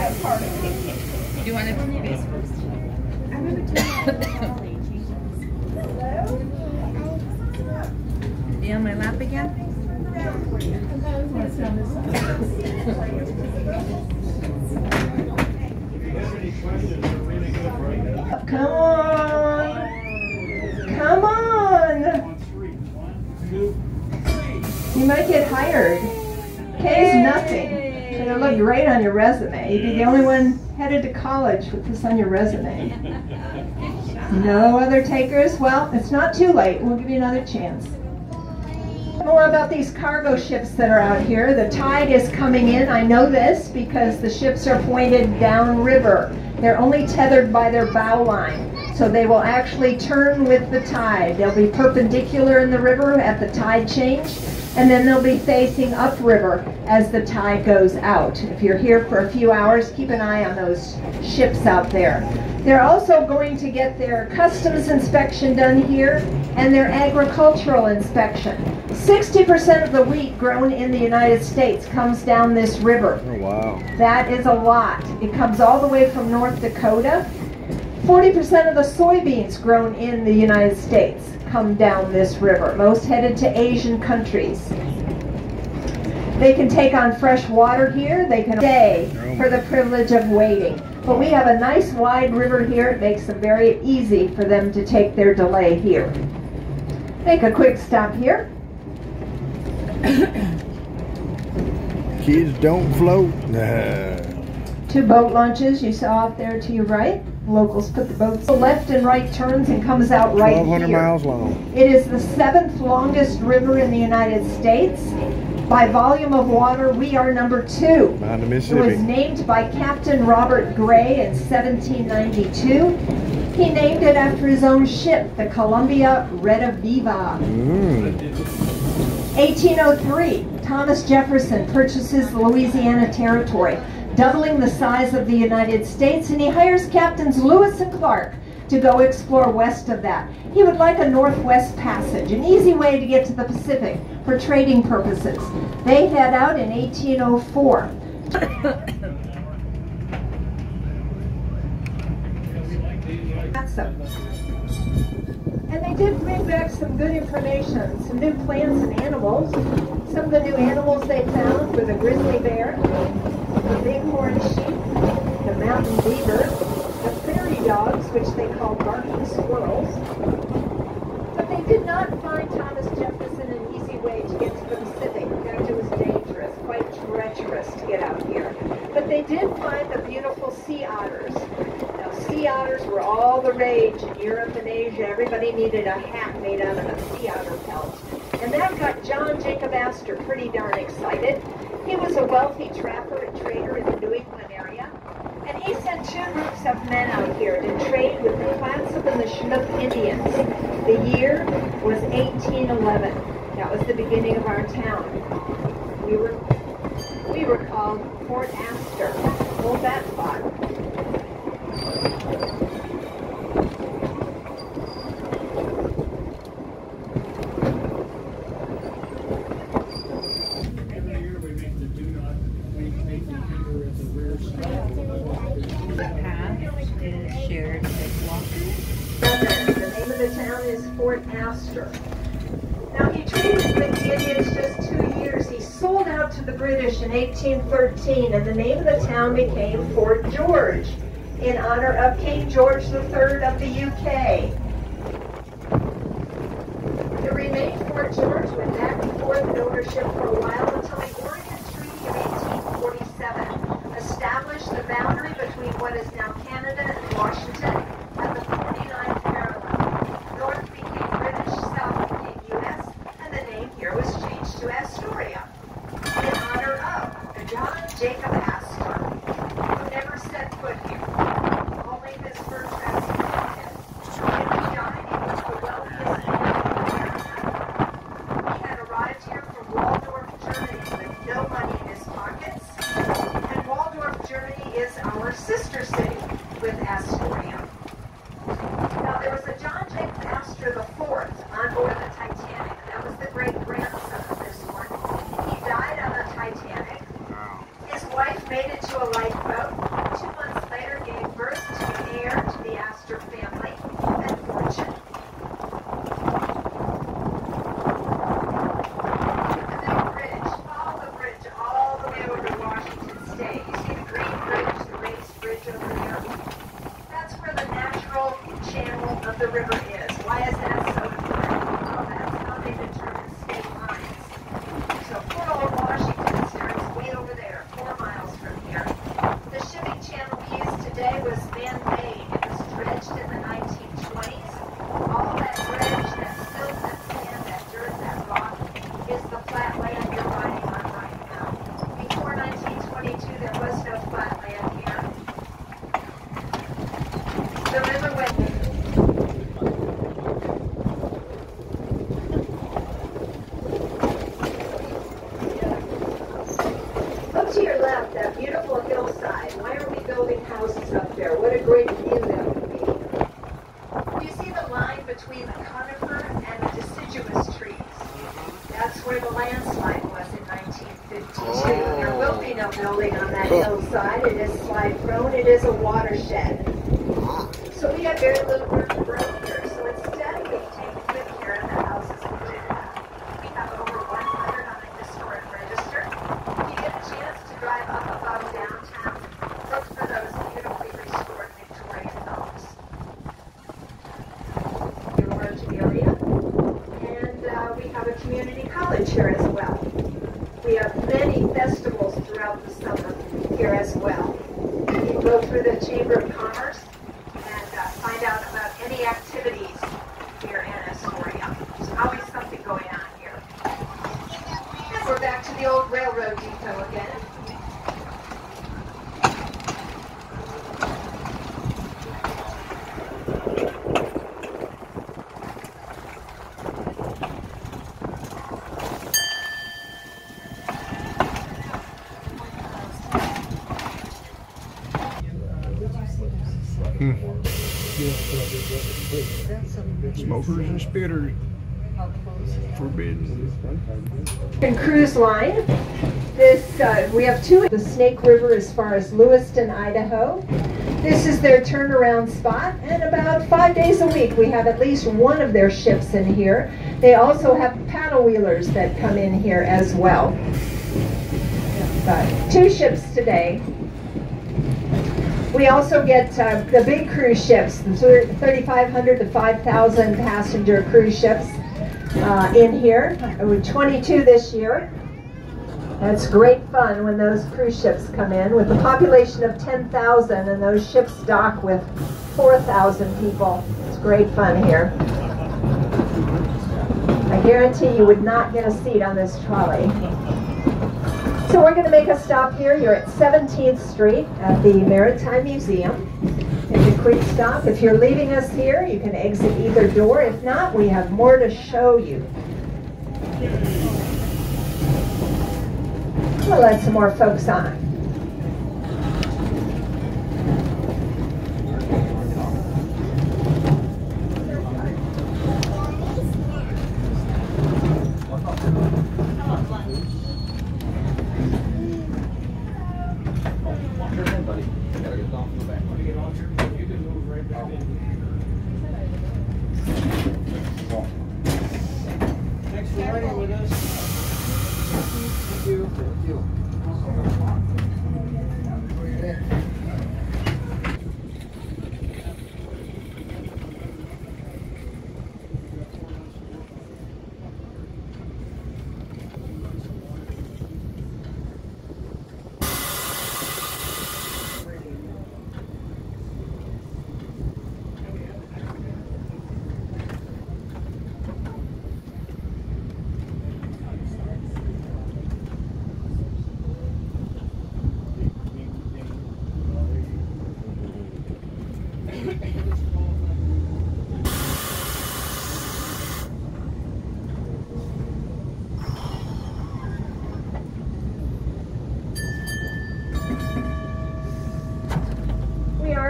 Do you want to do this first? I remember doing Be on my lap again? Come on! Come on! You might get hired. K is nothing. It'll look great on your resume. You'd be the only one headed to college with this on your resume. No other takers? Well, it's not too late. We'll give you another chance. More about these cargo ships that are out here. The tide is coming in. I know this because the ships are pointed downriver. They're only tethered by their bow line, so they will actually turn with the tide. They'll be perpendicular in the river at the tide change, and then they'll be facing upriver as the tide goes out. If you're here for a few hours, keep an eye on those ships out there. They're also going to get their customs inspection done here and their agricultural inspection. 60% of the wheat grown in the United States comes down this river. Oh, wow. That is a lot. It comes all the way from North Dakota. 40% of the soybeans grown in the United States come down this river, most headed to Asian countries. They can take on fresh water here. They can stay for the privilege of waiting. But we have a nice wide river here. It makes it very easy for them to take their delay here. Make a quick stop here. Kids don't float. Two boat launches you saw up there to your right. Locals put the boats left and right turns and comes out right 1,200 here. miles long. It is the 7th longest river in the United States. By volume of water, we are number 2. Behind the It Mississippi. was named by Captain Robert Gray in 1792. He named it after his own ship, the Columbia Rediviva. 1803, Thomas Jefferson purchases the Louisiana Territory, doubling the size of the United States, and he hires Captains Lewis and Clark to go explore west of that. He would like a northwest passage, an easy way to get to the Pacific for trading purposes. They head out in 1804. And they did bring back some good information, some new plants and animals. Some of the new animals they found were the grizzly bear, the bighorn sheep, the mountain beaver, the prairie dogs, which they call barking squirrels. But they did not find Thomas Jefferson an easy way to get to the Pacific. In fact, it was dangerous, quite treacherous to get out here. But they did find the beautiful sea otters. Now, sea otters were all the rage in Europe and Asia. Everybody needed a hat made out of a sea otter pelt. And that got John Jacob Astor pretty darn excited. He was a wealthy trapper and trader in the New England area. And he sent 2 groups of men out here to trade with the Clatsop and the Chinook Indians. The year was 1811. That was the beginning of our town. We were called Fort Astor. Hold that thought. The name of the town is Fort Astor. Now, he traded with the Indians just 2 years. He sold out to the British in 1813, and the name of the town became Fort George, in honor of King George III of the UK. It remained Fort George, went back and forth in ownership for a while until the Oregon Treaty of 1847 established the boundary between what is now Canada and Washington at the 49th parallel. North became British, south became U.S., and the name here was changed to Astoria in honor of John Jacob Astor, who never set foot here. Only his first Astor did. When he died, he was the wealthiest man in America. He had arrived here from Waldorf, Germany, with no money in his pockets. And Waldorf, Germany is our sister city with Astoria. Now, there was a John Jacob Astor IV on board the Titanic. That was the great-grandson of this one. He died on the Titanic. His wife made it to a lifeboat. houses up there. What a great view that would be. Do you see the line between the conifer and the deciduous trees? That's where the landslide was in 1952. There will be no building on that hillside. It is slide prone. It is a watershed. So we have very little room to grow here. So instead, we take good care of the houses we do have. We have over 100 on the historic register. If you get a chance to drive up above downtown, look for those beautifully restored Victorian homes. Your large area. And we have a community college here as well. We have many festivals throughout the summer here as well. You can go through the Chamber of Commerce and find out about any activities here in Astoria. There's always something going on here. And we're back to the old railroad depot again. Smokers and spitters forbidden. And cruise line. This we have two. The Snake River as far as Lewiston, Idaho. This is their turnaround spot, and about 5 days a week we have at least one of their ships in here. They also have paddle wheelers that come in here as well. Two ships today. We also get the big cruise ships, the 3,500 to 5,000 passenger cruise ships in here. We're 22 this year. It's great fun when those cruise ships come in with a population of 10,000 and those ships dock with 4,000 people. It's great fun here. I guarantee you would not get a seat on this trolley. So we're going to make a stop here. You're at 17th Street at the Maritime Museum. It's a quick stop. If you're leaving us here, you can exit either door. If not, we have more to show you. We'll let some more folks on. Thanks for riding with us. Thank you. Thank you.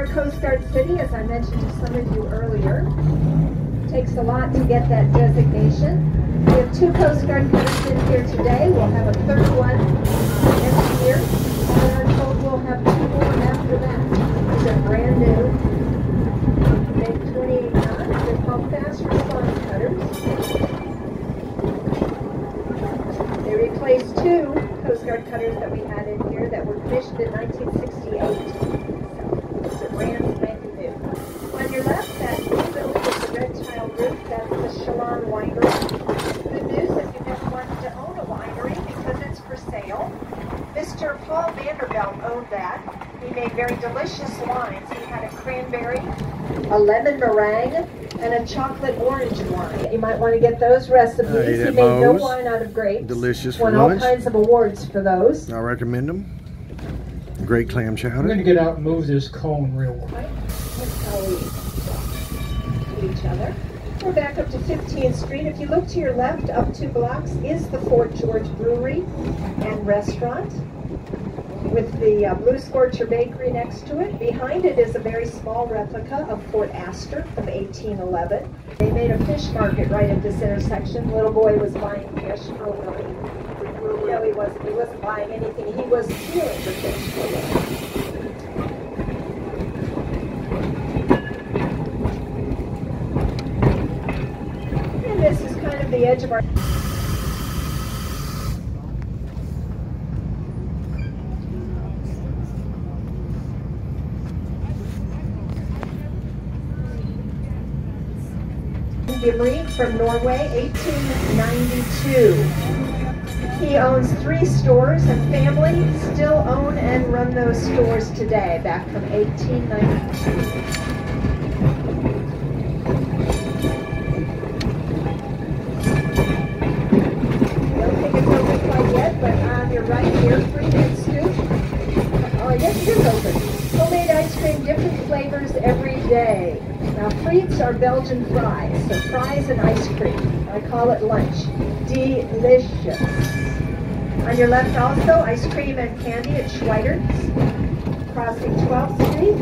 Coast Guard City, as I mentioned to some of you earlier. It takes a lot to get that designation. We have 2 Coast Guard cutters in here today. We'll have a third one next year, and I'm told we'll have 2 more after that. These are brand new. They make 28 knots. They're called fast response cutters. They replaced 2 Coast Guard cutters that we had in here that were commissioned in 1968. Brand spanking new. On your left, that blue building with the red tile roof, that's the Shalon Winery. Good news if you've ever wanted to own a winery because it's for sale. Mr. Paul Vanderbilt owned that. He made very delicious wines. He had a cranberry, a lemon meringue, and a chocolate orange wine. You might want to get those recipes. He made no wine out of grapes. Delicious. Won all kinds of awards for those. I recommend them. Great clam chowder. I'm going to get out and move this cone real quick. That's how we talk to each other. We're back up to 15th Street. If you look to your left, up 2 blocks, is the Fort George Brewery and Restaurant. with the Blue Scorcher Bakery next to it. Behind it is a very small replica of Fort Astor from 1811. They made a fish market right at this intersection. Little boy was buying fish. Oh no, he wasn't. He wasn't buying anything. He was stealing the fish for them. And this is kind of the edge of our... Gimri from Norway, 1892. He owns 3 stores, and family still own and run those stores today, back from 1892. Don't think it's open quite yet, but on your right here, Freeman Scoop. Oh, I guess it is open. Homemade ice cream, different flavors every day. Now, frites are Belgian fries, so fries and ice cream. I call it lunch. Delicious. On your left also, ice cream and candy at Schweiter's, crossing 12th Street.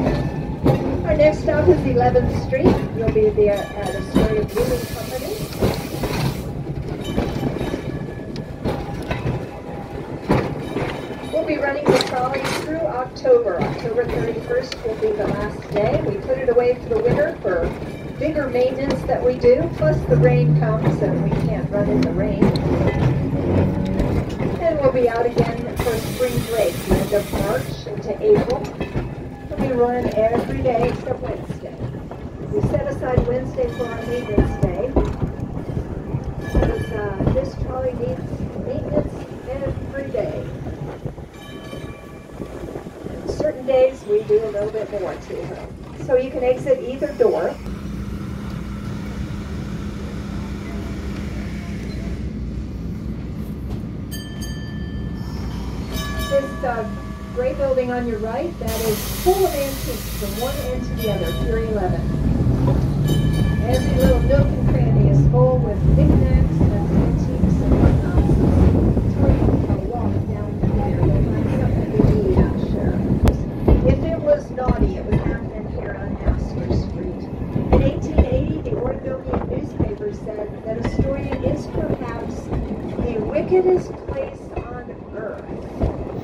Our next stop is 11th Street. You'll be there at Astoria Brewing Company. We'll be running the trolley through October. October 31st will be the last day. We put it away for the winter for bigger maintenance that we do, plus the rain comes and we can't run in the rain. And we'll be out again for spring break, the end of March into April. We run every day except Wednesday. We set aside Wednesday for our maintenance day, because this trolley needs maintenance every day. Certain days we do a little bit more to her. So you can exit either door. This gray building on your right, that is full of antiques from one end to the other, Pier 11. Every little nook and cranny is full with knickknacks and antiques and whatnot. So take a walk down there. You'll find something to eat, I'm sure. If it was naughty, it was happening here on Astor Street. In 1880, the Oregonian newspaper said that Astoria is perhaps the wickedest place on earth.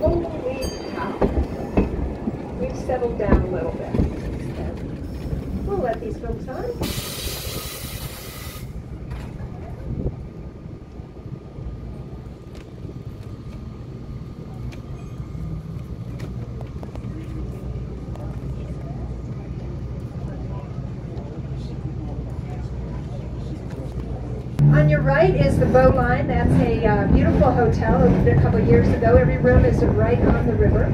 Holy cow. We've settled down a little bit. We'll let these folks on. On your right is the Bow Line. That's a beautiful hotel opened a couple years ago. Every room is right on the river.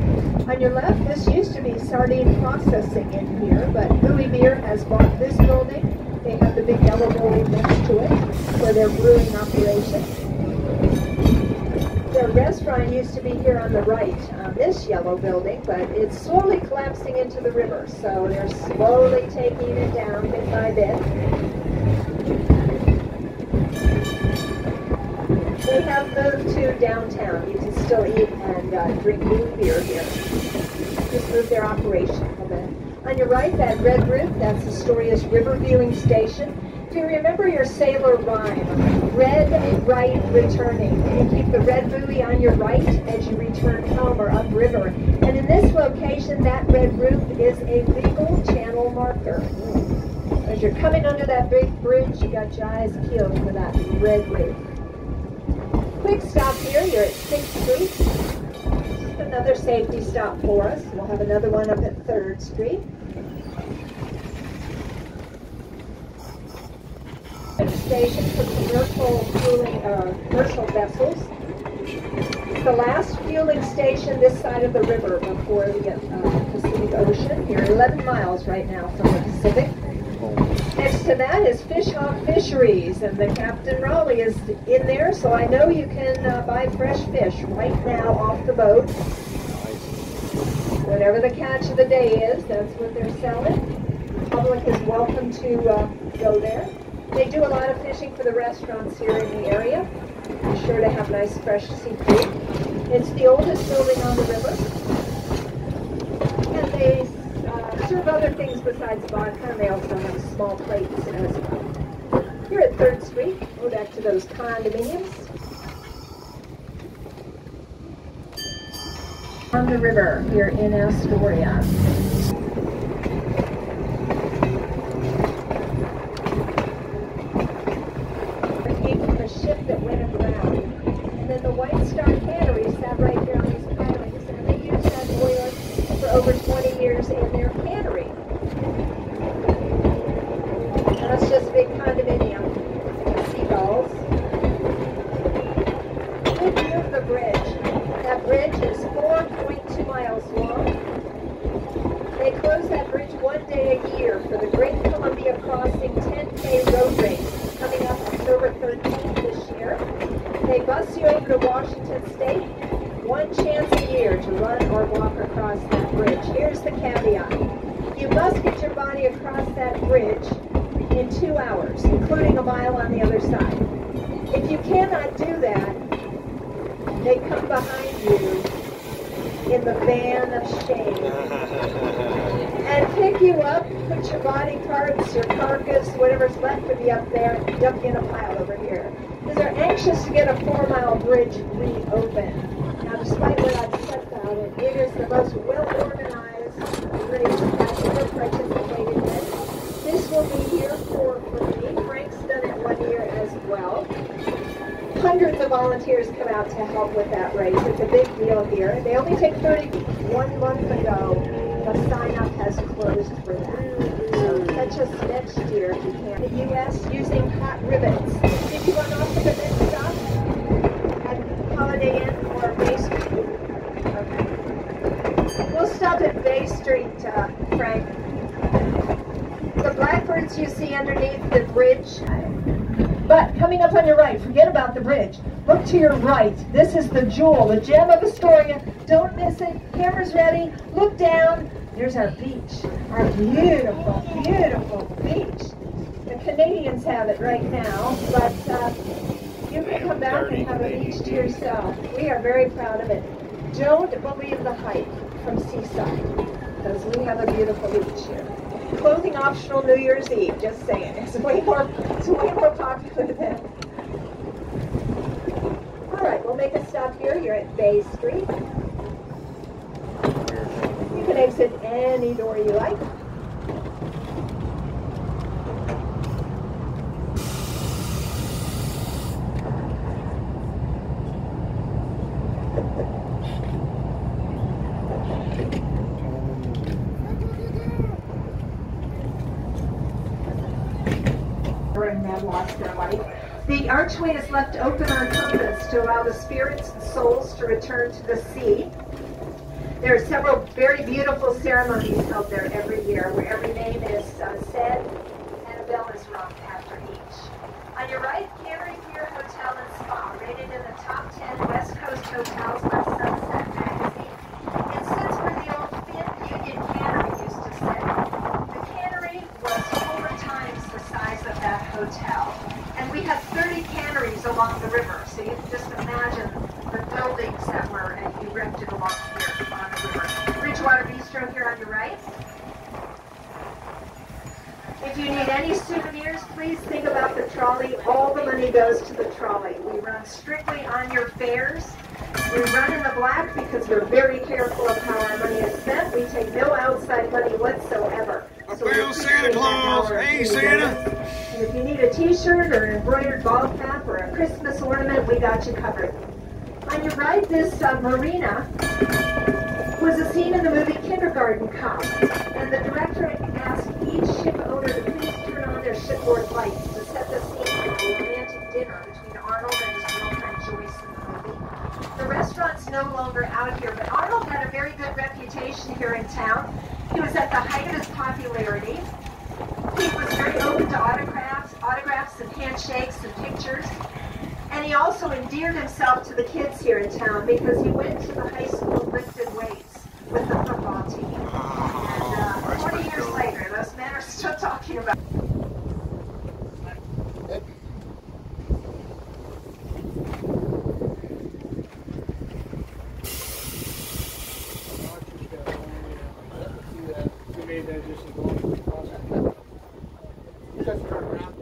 On your left, this used to be sardine processing in here, but Bowie Beer has bought this building. They have the big yellow building next to it for their brewing operation. Their restaurant used to be here on the right, on this yellow building, but it's slowly collapsing into the river, so they're slowly taking it down bit by bit. They have moved to downtown. You can still eat and drink Bowie Beer here. Just moved their operation a little bit. On your right, that red roof, that's Astoria's river viewing station. If you remember your sailor rhyme, red, right, returning. You keep the red buoy on your right as you return home or upriver. And in this location, that red roof is a legal channel marker. As you're coming under that big bridge, you got your eyes peeled for that red roof. Quick stop here, you're at 6th Street. Just another safety stop for us. We'll have another one up at 3rd Street. A station for commercial vessels. It's the last fueling station this side of the river before the Pacific Ocean. You're 11 miles right now from the Pacific. Next to that is Fish Hawk Fisheries, and the Captain Raleigh is in there, so I know you can buy fresh fish right now off the boat. Whatever the catch of the day is, that's what they're selling. The public is welcome to go there. They do a lot of fishing for the restaurants here in the area. Be sure to have nice fresh seafood. It's the oldest building on the river. things besides vodka, and they also have small plates as well. Here at 3rd Street, go back to those condominiums. On the river here in Astoria. It came from a ship that went aground. And then the White Star Cannery sat right here on these pilings, and they used that boiler for over 20 years in their cannery. And that's just a big condominium. Seagulls. Good view of the bridge. That bridge is 4.2 miles long. They close that bridge one day a year for the Great Columbia Crossing 10K road race coming up October 13th this year. They bus you over to Washington State, one chance a year to run or walk across that bridge. Here's the caveat. You must get your body across that bridge in 2 hours, including a mile on the other side. If you cannot do that, they come behind you in the van of shame and pick you up, put your body parts, your carcass, whatever's left of you up there, and dump you in a pile over here. Because they're anxious to get a 4-mile bridge reopened. Now, despite what I've said about it, it is the most well-organized race I've ever participated in. This will be year 4 for me. Frank's done it 1 year as well. Hundreds of volunteers come out to help with that race. It's a big deal here. They only take 30. 1 month ago, the sign-up has closed for that. So catch us next year if you can. The U.S. using hot rivets. Did you run off to the next stop at Holiday Inn or Bay Street? Okay. We'll stop at Bay Street, Frank. The blackbirds you see underneath the bridge. But coming up on your right, forget about the bridge. Look to your right. This is the jewel, the gem of Astoria. Don't miss it. Camera's ready. Look down. There's our beach. Our beautiful, beautiful beach. The Canadians have it right now, but you can come back and have a beach to yourself. We are very proud of it. Don't believe the hype from Seaside, because we have a beautiful beach here. Clothing optional New Year's Eve, just saying. It's way more popular than. All right, we'll make a stop here. You're at Bay Street. You can exit any door you like. And have lost their life. The archway is left open on purpose to allow the spirits and souls to return to the sea. There are several very beautiful ceremonies held there every year where every name is said and a bell is rung after each. On your right, Cannery Pier Hotel and Spa, rated in the top 10 West Coast hotels by Sunset Magazine. It sits where the old Finn Union Cannery used to sit. The cannery was 4 times the size of that hotel. And we had 30 canneries along the river, so you can just imagine the buildings that were erected along here on the river. Bridgewater Bistro here on your right. If you need any souvenirs, please think about the trolley. All the money goes to the trolley. We run strictly on your fares. We run in the black because we're very careful of how our money is spent. We take no outside money whatsoever. So Well, Santa Claus. Hey, Santa. And if you need a t-shirt or an embroidered ball cap or a Christmas ornament, we got you covered. On your right, this marina was a scene in the movie Kindergarten Cop. And the director asked each ship owner to please turn on their shipboard lights to set the scene for a romantic dinner between Arnold and his girlfriend Joyce in the movie. The restaurant's no longer out here, but Arnold had a very good reputation here in town. He was at the height of his popularity. He was very open to autographs and handshakes and pictures. And he also endeared himself to the kids here in town because he went to the high school lifted weights with the football team. And 20 years later, those men are still talking about it. stay there just as long as possible. You guys turn around.